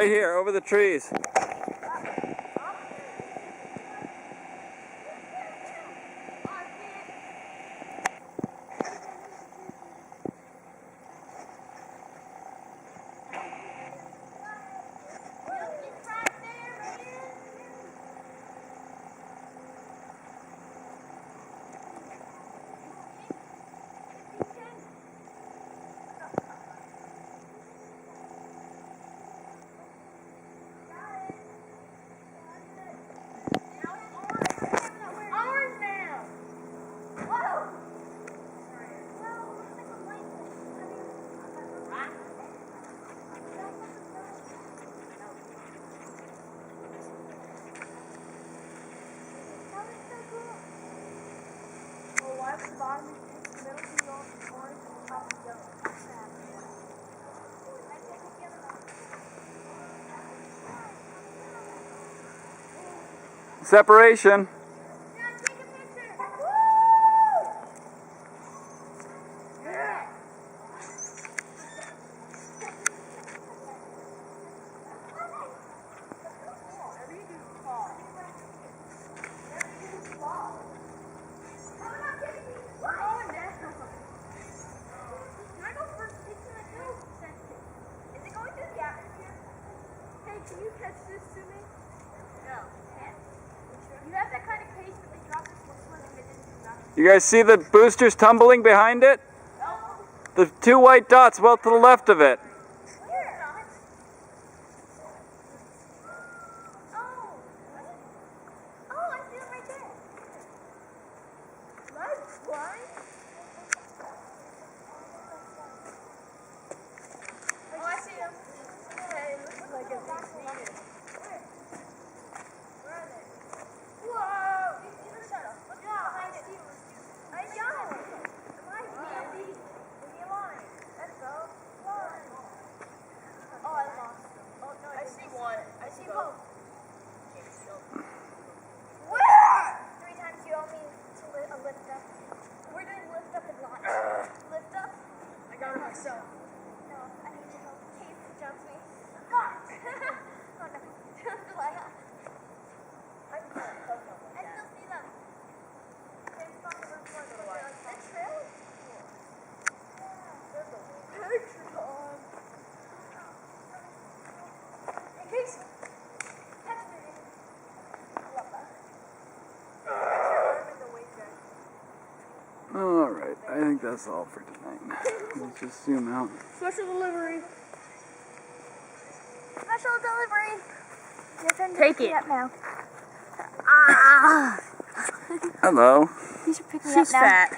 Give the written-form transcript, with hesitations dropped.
Right here, over the trees. Separation. Can you catch this to me? No. You have that kind of pace that they drop this one swimming that didn't do nothing. You guys see the boosters tumbling behind it? No. The two white dots well to the left of it. Where? Oh, I see them right there. Nice blind. Oh, I see them. Okay, it looks like a big needed. Where are they? Whoa! You see the shuttle? Look behind it. I know. Behind me. Leave me alone. Let's go. One. Oh, I lost them. Oh, no, I see one. I see both. Where? 3 times you owe me to a lift up. We're doing lift up and launch. Lift up? I got it myself. No, I need to help. Case jumps me. Launch! Oh no. Don't like that. I still see them. Same spot where we're going. The trail is cool. There's a picture on. Hey, Casey. Catch me. I love that. Alright, I think that's all for tonight. Let's just zoom out. Special delivery. Special delivery. Your turn to Take pick it. me up now. Hello. You should pick me She's up now. fat.